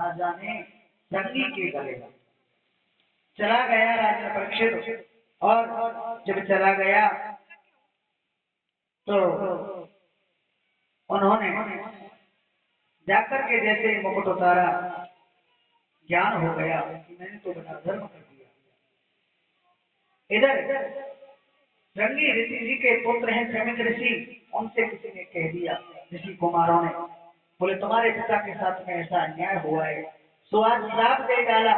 आ जाने रंगी के गले। चला गया राजा परीक्षित, और जब चला गया तो उन्होंने जाकर के जैसे मुकुट उतारा, ज्ञान हो गया कि मैंने तो बड़ा धर्म कर दिया। इधर रंगी ऋषि जी के पुत्र हैं श्रमिक ऋषि, उनसे किसी ने कह दिया, ऋषि कुमारों ने बोले तुम्हारे पिता के साथ में ऐसा अन्याय हुआ है, सो आज श्राप दे डाला।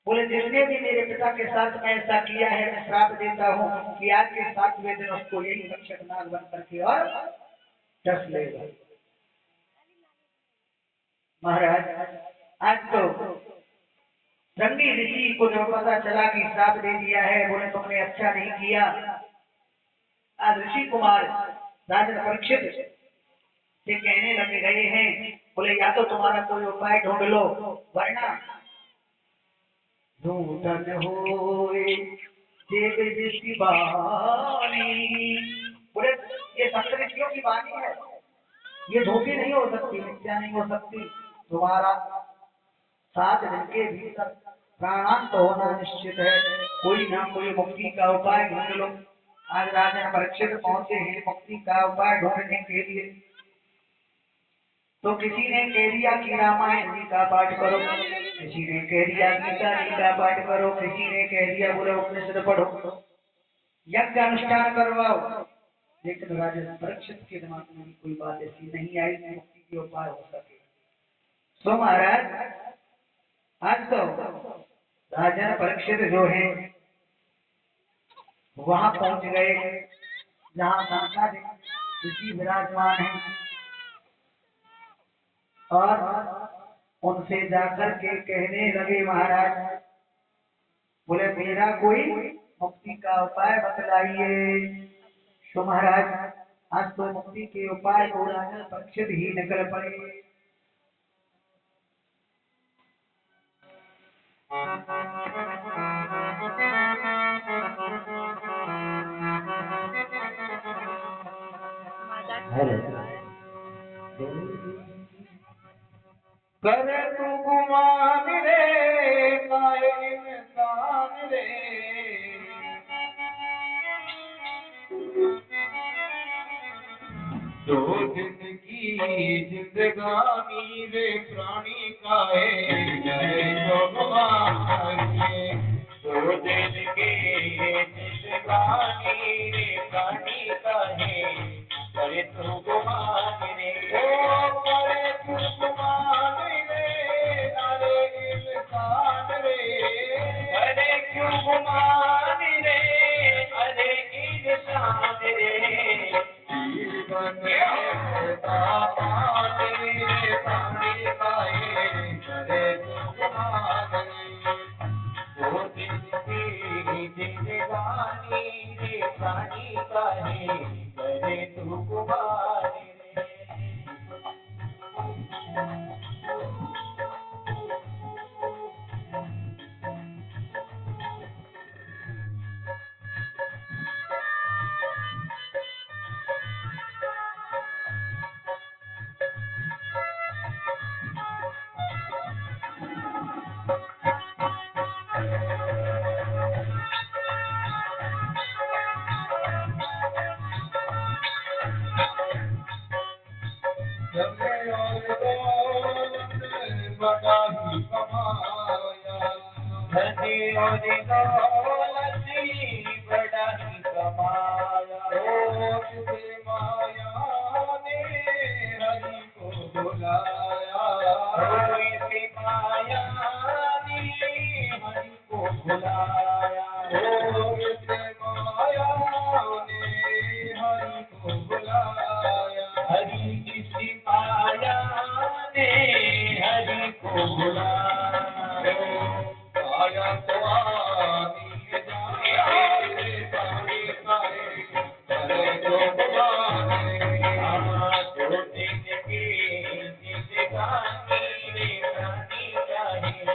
बोले जिसने भी मेरे पिता के साथ में ऐसा किया है मैं श्राप देता हूँ कि आज के 7वें दिन उसको यही रक्षक नाग बन करके और डस लेगा। महाराज आज तो रंगी ऋषि को जब पता चला कि श्राप दे दिया है, बोले तुमने अच्छा नहीं किया। आज ऋषि कुमार राजा परीक्षित से कहने लगे गए हैं, बोले या तो तुम्हारा कोई उपाय ढूंढ लो, वरना नूतन होए देव ऋषि वाणी। बोले ये संत ऋषियों की वाणी है, ये धोखी नहीं हो सकती, मिथ्या नहीं हो सकती। तुम्हारा 7 दिन के भीतर प्राणांत होना निश्चित है, कोई ना कोई मुक्ति का उपाय ढूंढ लो। आज राजा परीक्षित पहुंचे हैं मुक्ति का उपाय ढूंढने के लिए। तो किसी ने कह दिया कि रामायण जी का पाठ करो, किसी ने कह दिया गीता जी का पाठ करो, किसी ने कह दिया बोले उपनिषद पढ़ो, यज्ञ अनुष्ठान करवाओ। लेकिन राजा परीक्षित के दिमाग में कोई बात ऐसी नहीं आई कि मुक्ति के उपाय हो सके। तो महाराज आज तो राजा परीक्षित जो है वहां पहुंच गए जहां शंकराचार्य ऋषि विराजमान है, और उनसे जाकर के कहने लगे महाराज, बोले मेरा कोई मुक्ति का उपाय बतलाइए। तो महाराज आज तो मुक्ति के उपाय को राजा परीक्षित ही निकल पड़े। करे तू गुमान रे काए इंसान रे, दो दिन की जिंदगानी रे प्राणी काए करे तो गुमान रे, दो दिन की जिंदगानी रे प्राणी काए करे तो गुमान रे। ओ करे तू गुमान रे नारे इंसान रे, अरे क्यों गुमान रे अरे इंसान रे, जीवन पापान रे पानी पाए करे तू गुमान रे, दो दिन की जिंदगानी रे प्राणी काहे करे तू गुमान रे। बड़ा ही कमाया धनी और दौलत बड़ा ही कमाया, तुझे माया ने हरि को बुलाया, इसी माया ने हरि को बुलाया, इसी माया ने हरि को बुलाया, हरि किसी माया ने हरि को बुलाया, आया तो आनी जाए पानी पाए करे तो बुलाए, दो दिन की जिंदगानी रे प्राणी काहे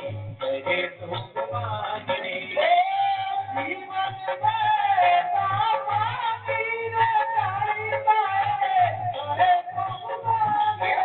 करे तो बुलाए, जीवन में पापानी रे प्राणी काहे करे तो बुलाए।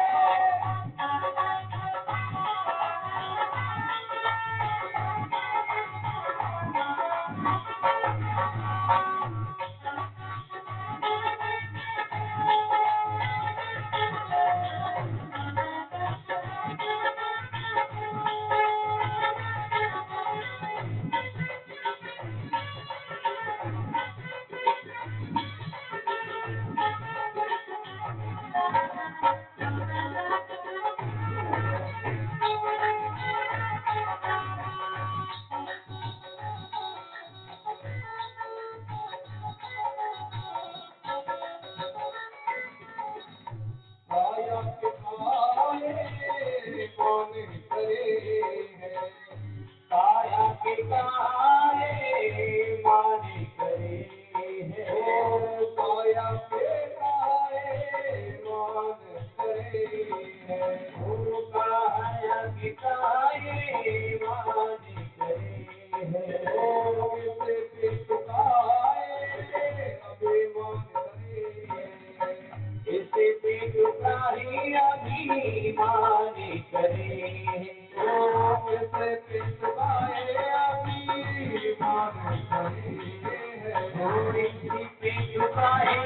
मान करे है, काया के काये मान करे है, काया के काये मान करे है, काया के काये मान करे है, से चुकाए अभिमान करे है, इसे पे चुकाए अभिमान करे है, इसे पे चुकाए अभिमान करे है, इसे पे चुकाए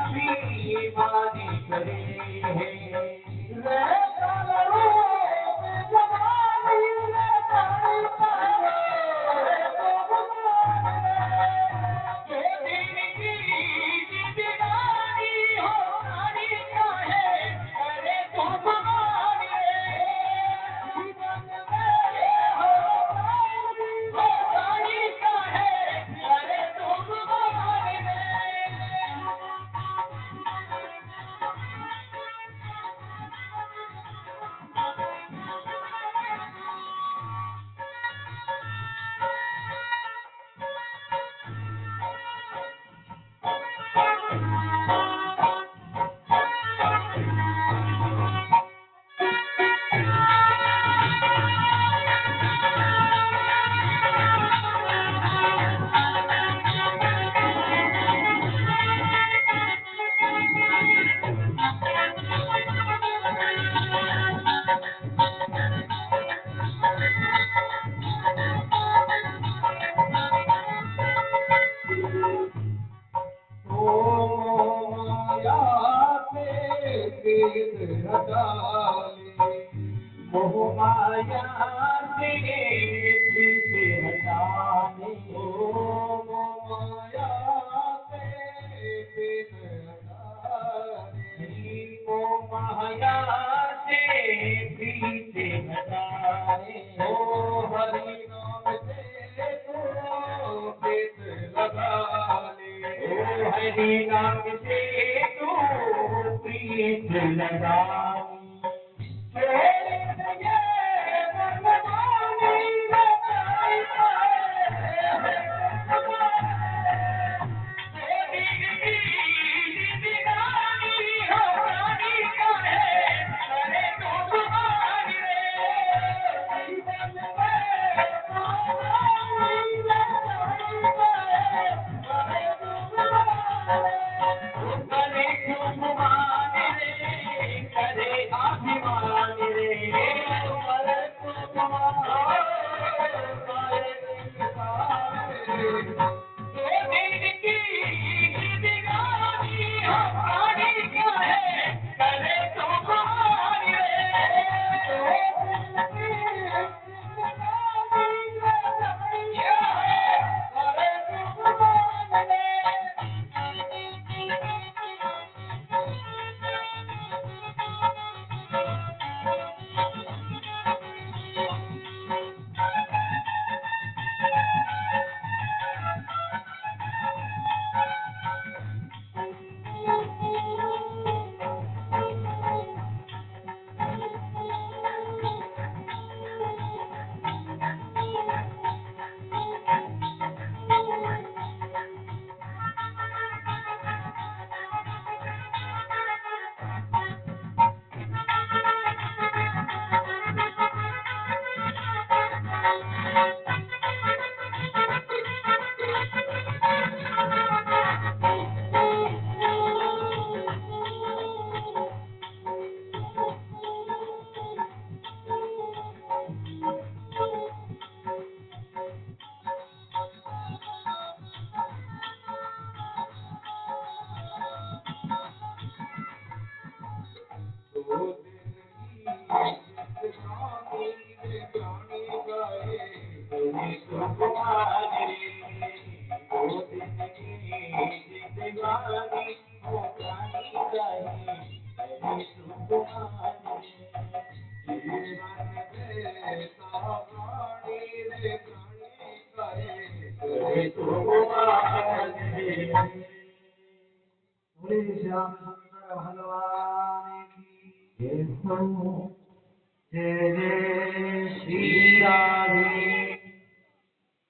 अभिमान करे है, मोह माया से प्रीत हटाने, मोह माया से प्रीत हटाने, मोह माया से प्रीत हटाने, ओ हरि नाम से तो प्रीत लगा ले, ओ हरि नाम से तो प्रीत लगा श्याम सुंदर भगवान की जय जय गावे।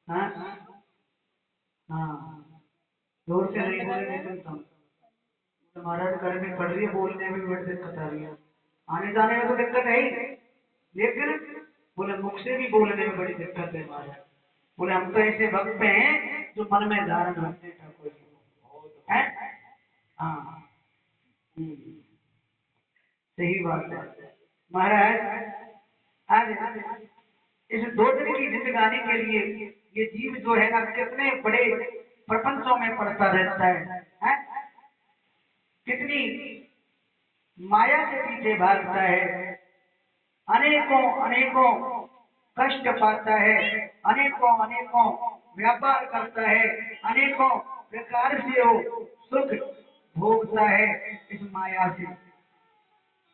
हाँ हाँ, जोर से नहीं बोले नहीं सुनता हूँ। तो महाराज गर्मी पड़ रही है, बोलने में भी बड़ी दिक्कत आ रही है, आने जाने में तो दिक्कत है ही, लेकिन बोले मुख से भी बोलने में बड़ी दिक्कत है महाराज। बोले हम तो ऐसे भक्त हैं जो मन में धारण रखते हैं ठाकुर जी है। हाँ सही बात है महाराज। आज इस 2 दिन की जिंदगानी के लिए ये जीव जो है ना कितने बड़े प्रपंचों में पड़ता रहता है? कितनी माया के पीछे भागता है, अनेकों अनेकों कष्ट पाता है, अनेकों अनेकों व्यापार करता है, अनेकों प्रकार से वो सुख भोगता है इस माया से।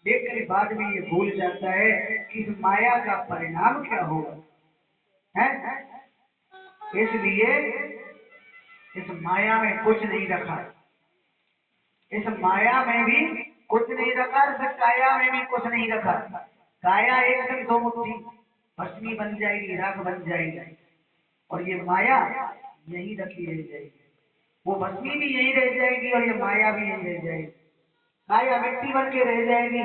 लेकिन बाद में ये भूल जाता है कि इस माया का परिणाम क्या होगा है। इसलिए इस माया में कुछ नहीं रखा, इस माया में भी कुछ नहीं रखा, इस काया में भी कुछ नहीं रखा। काया एकदम 2 मुट्ठी भस्मी बन जाएगी, राख बन जाएगी, और ये माया यही रखी रह जाएगी। वो भस्मी भी यही रह जाएगी और ये माया भी यही रह जाएगी। काया मिट्टी बन के रह जाएगी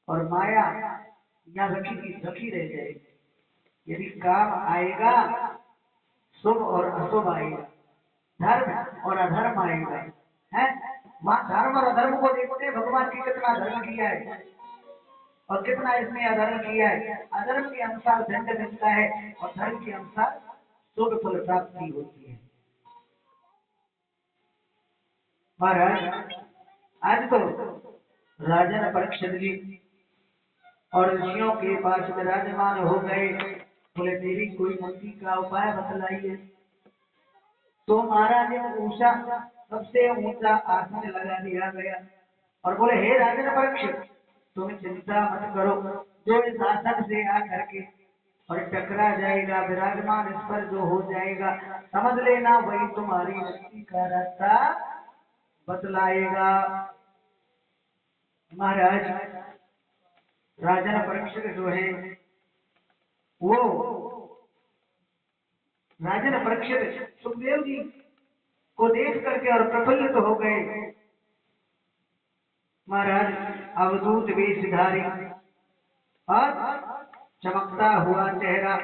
और माया यहाँ रखी रह जाएगी। यदि काम आएगा शुभ और अशुभ आएगा, धर्म और अधर्म आएगा है। वहां धर्म और अधर्म को देखते हैं भगवान की कितना धर्म किया है और कितना इसने अधर्म किया है। अधर्म के अनुसार दंड मिलता है और धर्म के अनुसार शुभ फल प्राप्ति होती है। महाराज आज तो राजा परीक्षित जी और ऋषियों के पास विराजमान हो गए। बोले मेरी कोई मुक्ति का उपाय बतलाइए। तो महाराज ने पूछा, सबसे ऊंचा आसन लगा दिया गया और बोले हे राजन परीक्षित, तुम चिंता मत करो, जो इस आसन से आकर के और टकरा जाएगा, विराजमान इस पर जो हो जाएगा, समझ लेना वही तुम्हारी मुक्ति का रास्ता बतलाएगा। महाराज राजन परीक्षित जो है वो राजन परीक्षित सुखदेव जी को देख करके और प्रफुल्लित हो गए। महाराज अवधूत वेशधारी और चमकता हुआ चेहरा,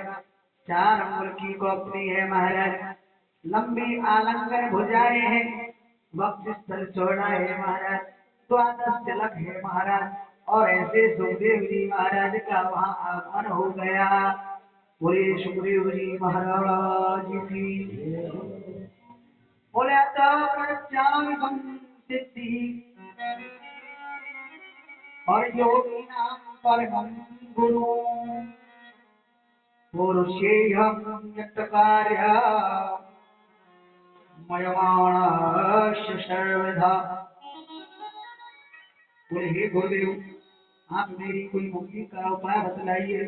4 अंगुल की कौपली है महाराज, लंबी आलंगन भुजाएं हैं, वक्ष स्थल चौड़ा है महाराज, 12 तिलक है महाराज। और ऐसे सुखदेव जी महाराज का वहां आगमन हो गया। बोले सुखदेव जी महाराज की। बोले सिद्धि और योगी नाम परम गुरु पुरुषेयम यत्कार्य मयमाणश सर्वदा। बोले हे गुरुदेव आप मेरी कोई मुक्ति का उपाय बतलाइए।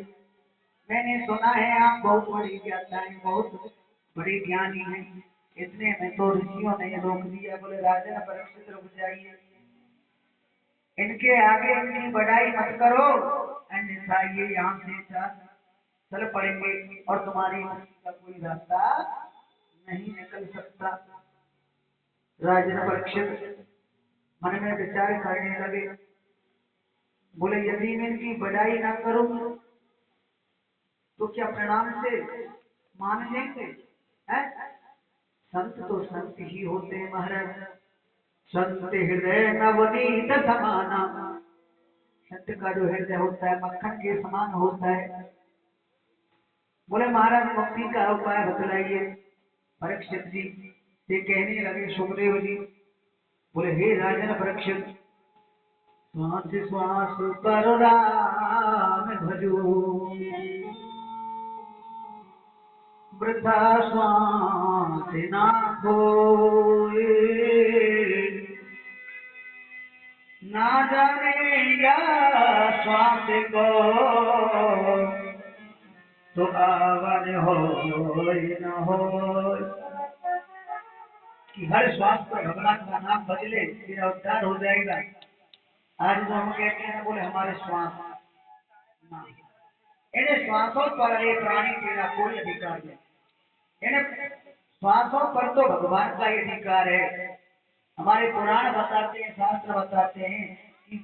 मैंने सुना है आप बहुत बड़ी ज्ञाता है, बहुत बड़े ज्ञानी हैं। इतने में तो ऋषियों ने रोक दिया। बोले राजन परीक्षित रुक जाइए, इनके आगे इनकी बढ़ाई मत करो, अन्यथा ये यहाँ से चल पड़ेंगे और तुम्हारी मुक्ति का कोई रास्ता नहीं निकल सकता। राजन परीक्षित मन में विचार करने लगे। बोले यदि मैं इनकी बढ़ाई ना करूं तो क्या प्रणाम से मान लेंगे? संत तो संत ही होते हैं महाराज, संत हृदय नवनीत समाना। संत का जो हृदय होता है मक्खन के समान होता है। बोले महाराज मुक्ति का उपाय बतलाइए। परीक्षित जी से कहने लगे सुखदेव जी। बोले हे राजन परीक्षित, श्वास श्वास पर राम भजो, वृद्धा श्वास ना खोए, ना जाने या श्वास को तो आवन हो न हो। कि हर श्वास पर भगवान का नाम बदले तेरा उद्धार हो जाएगा। आज जो हम कहते हैं बोले हमारे श्वास ना, इन्हें श्वासों पर ये प्राणी तेरा कोई अधिकार नहीं। इन्हें श्वासों पर तो भगवान का ही अधिकार है। हमारे पुराण बताते हैं, शास्त्र बताते हैं कि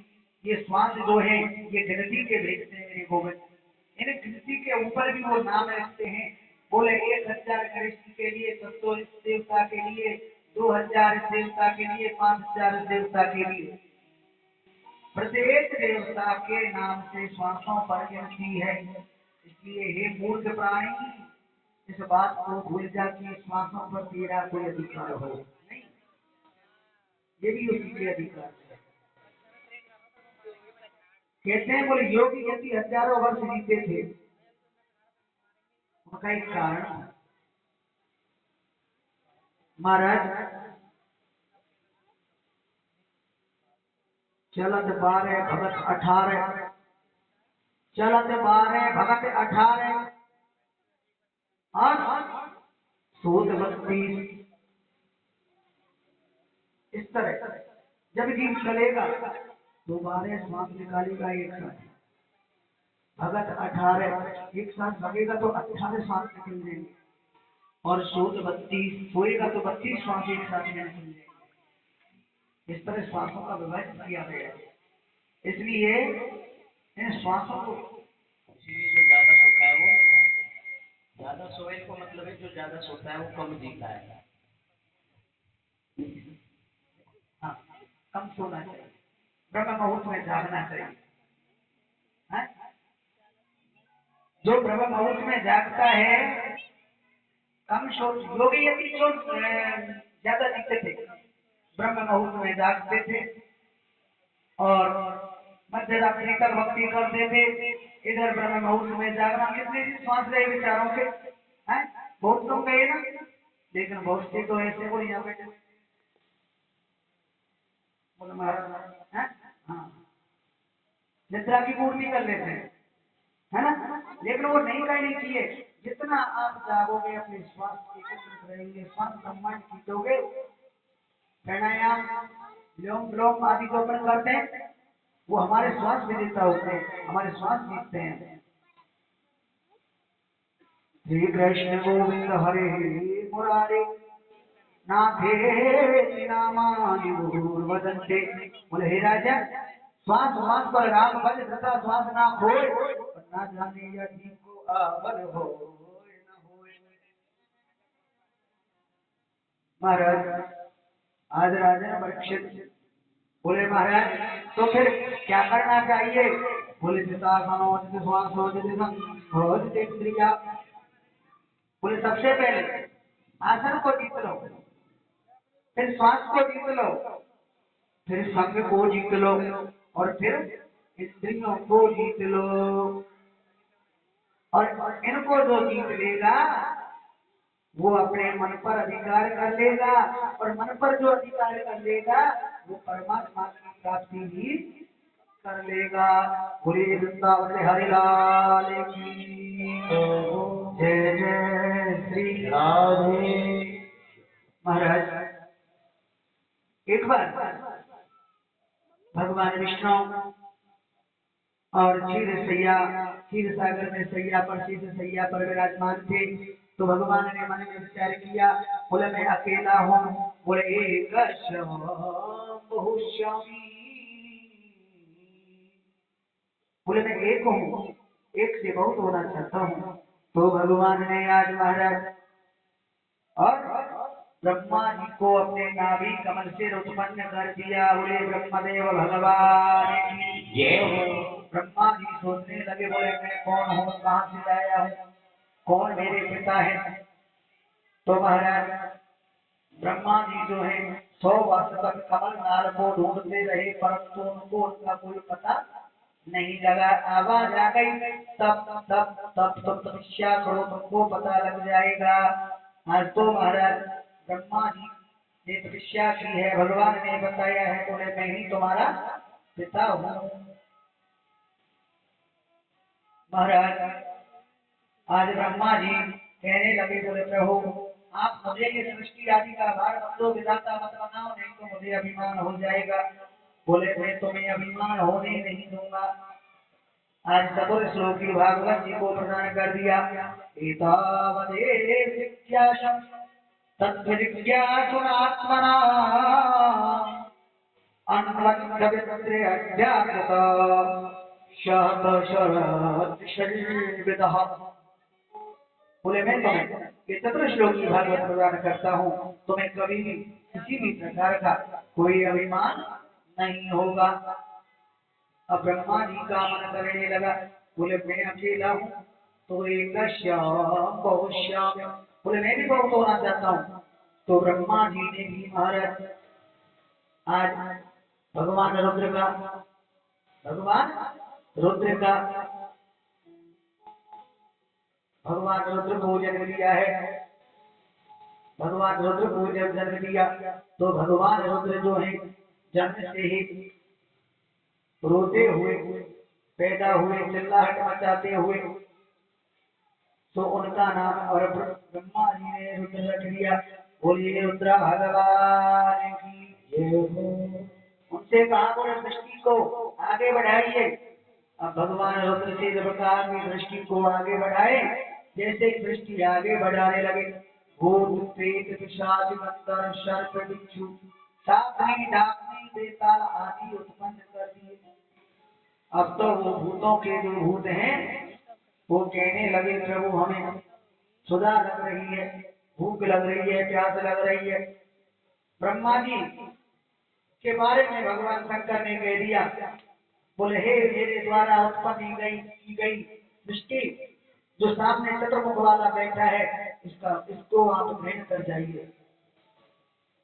ये श्वास जो है ये गिनती के भेजते हैं मेरे गोविंद। इन्हें गिनती के ऊपर भी वो नाम रखते हैं। बोले 1000 कृष्ण के लिए, 700 देवता के लिए, 2000 देवता के लिए, 5000 देवता के लिए, प्रत्येक देवता के नाम से श्वासों पर गिनती है। इसलिए हे मूर्ख प्राणी, इस बात को भूल जा कि श्वासों पर तेरा कोई अधिकार हो नहीं, ये भी उसी के अधिकार है। कहते हैं बोले योगी यदि हजारों वर्ष जीते थे, उनका एक कारण था। महाराज चलत 12 भगत 18, चलत 12 भगत 18 और सूद 32। इस तरह जब जीव चलेगा तो 12 श्वास निकालेगा एक साथ, भगत 18 एक साथ लगेगा तो 18 श्वास निकल जाएंगे, और सूद 32 सोएगा तो 32 श्वास एक साथ निकल जाएंगे। इस तरह श्वासों का विभाजन किया गया है। इसलिए इन श्वासों को इसलिए जो ज्यादा सोता है वो ज्यादा सोए को मतलब है जो ज्यादा सोता है वो कम जीता है। हाँ, कम सोना चाहिए, ब्रह्म मुहूर्त में जागना चाहिए। हाँ? जो ब्रह्म मुहूर्त में जागता है कम सो, योगी यदि जो ज्यादा जीते थे ब्रह्म मुहूर्त में जागते थे और मध्य रात्रि तक भक्ति करते थे। इधर ब्रह्म मुहूर्त में जागना, कितने दिन श्वास रहे विचारों के हैं, बहुत कम गए ना, लेकिन बहुत से तो ऐसे बोले यहाँ बैठे बोले महाराज हैं, हाँ निद्रा की पूर्ति कर लेते हैं, है ना, लेकिन वो नहीं करनी चाहिए। जितना आप जागोगे अपने श्वास की केंद्रित रहेंगे, श्वास ब्रह्मांड खींचोगे, प्राणायाम विलोम विलोम आदि जो अपन करते हैं वो हमारे श्वास विजेता होते हैं, हमारे श्वास जीतते हैं। श्री कृष्ण गोविंद हरे मुरारे नाथे नामानि वदन्ते। बोले हे राजा, श्वास श्वास पर राम भज तथा श्वास ना खोए, और ना जाने यदि को अबल हो न होए। महाराज आज राजा परीक्षित बोले महाराज तो फिर क्या करना चाहिए? बोले चितासनो जित श्वासो जित संभो जित इंद्रिया। बोले सबसे पहले आसन को जीत लो, फिर श्वास को जीत लो, फिर संग को जीत लो, और फिर इंद्रियों को जीत लो। और इनको जो जीत लेगा वो अपने मन पर अधिकार कर लेगा, और मन पर जो अधिकार कर लेगा वो परमात्मा की प्राप्ति भी कर लेगा। बोले वृंदावन हरिलाल की जय जय श्री राधे। महाराज एक बार भगवान विष्णु और क्षीर सागर में सैया पर शीर्ष सैया पर विराजमान थे। तो भगवान ने मन में विचार किया, बोले मैं अकेला हूँ, बोले एक बहुश्यामी, बोले मैं एक हूँ, एक से बहुत होना चाहता हूँ। तो भगवान ने आज महाराज और ब्रह्मा जी को अपने नाभि कमल से उत्पन्न कर दिया। बोले ब्रह्मदेव भगवान की जय हो। ब्रह्मा जी सोचने लगे, बोले मैं कौन हूँ, कहाँ से आया हूँ, कौन मेरे पिता है? तो महाराज ब्रह्मा जी जो है 100 वर्ष तक कमल नाल को ढूंढते रहे, परंतु उनको उनका कोई पता नहीं लगा। आवाज आ गई, तब तब तब तुम तपस्या करो, तुमको पता लग जाएगा। आज तो महाराज ब्रह्मा जी ने तपस्या की है, भगवान ने बताया है, बोले मैं ही तुम्हारा पिता हूँ। महाराज आज ब्रह्मा जी कहने लगे, बोले प्रभु आप मुझे ये सृष्टि आदि का भार मत दो, विधाता मत बनाओ, नहीं तो मुझे अभिमान हो जाएगा। बोले मैं तुम्हें अभिमान होने नहीं दूंगा। आज चतुर श्लोकी भागवत जी को प्रदान कर दिया। एतावदेव जिज्ञासं तद्विजिज्ञासुनात्मना अन्वन्तवित्रे अध्यात्मत शरदशरदशर्विदः। बोले मैं तुम्हें ये चतुर श्लोकी भागवत प्रदान करता हूँ, तुम्हें कभी भी किसी भी प्रकार का कोई अभिमान नहीं होगा। अब ब्रह्मा जी का मन करने लगा, बोले मैं अकेला हूँ तो एक बहुश्याम, बोले मैं भी बहुत होना चाहता हूँ। तो ब्रह्मा जी ने भी महाराज आज भगवान रुद्र का भगवान रुद्र को जन्म दिया है। भगवान रुद्र को जब जन्म दिया तो भगवान रुद्र जो है जन्म से ही रोते हुए पैदा हुए, चिल्लाहट मचाते हुए, तो उनका नाम और ब्रह्मा जी ने रुद्र रख दिया। बोलिए रुद्र भगवान की जय हो। उनसे कहा बोले सृष्टि को आगे बढ़ाइए। अब भगवान रुद्र से जब कहा कि सृष्टि को आगे बढ़ाए, जैसे सृष्टि आगे बढ़ाने लगे, भूत प्रेत पिशाच गंधर्व सर्प बिच्छू सापनी डाकनी बेताल आदि उत्पन्न कर दिए। अब तो वो भूतों के जो भूत हैं वो कहने लगे प्रभु हमें सुधा लग रही है, भूख लग रही है, प्यास लग रही है। ब्रह्मा जी के बारे में भगवान शंकर ने कह दिया, बोले हे मेरे द्वारा उत्पन्न की गई सृष्टि, जो सामने चतुर्मुख वाला बैठा है इसको आप ग्रहण कर जाइए।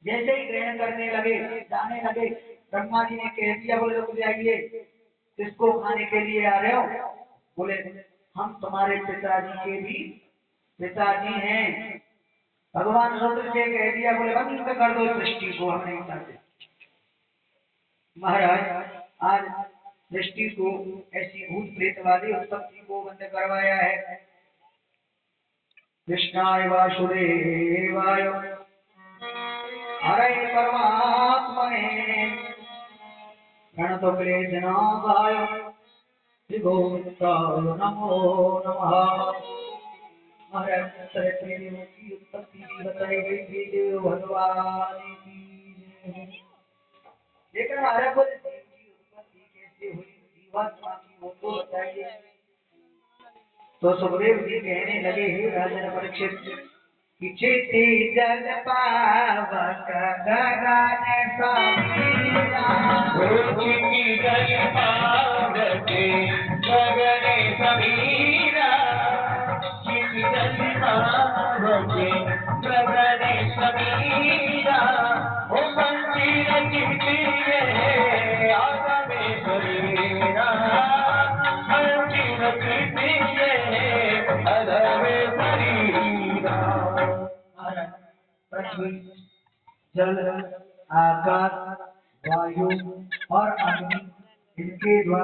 जैसे ही ग्रहण करने लगे, जाने लगे, ब्रह्मा जी ने कह दिया, बोले रुक जाइए, किसको खाने के लिए आ रहे हो? बोले हम तुम्हारे पिताजी के भी पिताजी हैं। भगवान रुद्र से कह दिया, बोले बंद कर दो सृष्टि को, हम नहीं चाहते। महाराज आज सृष्टि को ऐसी भूत प्रेत वाली उत्पत्ति को बंद करवाया है। कृष्णाय वासुदेवाय हरे परमात्मने प्रणतक्लेशनाशाय श्रीगोविंदाय नमो नमः। महाराज सरस्वती देव की उत्पत्ति भी बताई गई थी, देव भगवान की। लेकिन महाराज बोले देव की उत्पत्ति कैसे हुई, जीवात्मा की वो तो बताइए। तो सुखदेव जी कहने लगे, हे राजन परीक्षित, कि चिति जल पावक गगन समीरा, चिति जल पावक गगन समीरा, चिति जल पावक गगन समीरा, ओ मंदिर चितिए आगमे शरीरा, मंदिर चितिए अधमे शरीरा। पृथ्वी, जल, आकाश, वायु और अग्नि, इनके द्वारा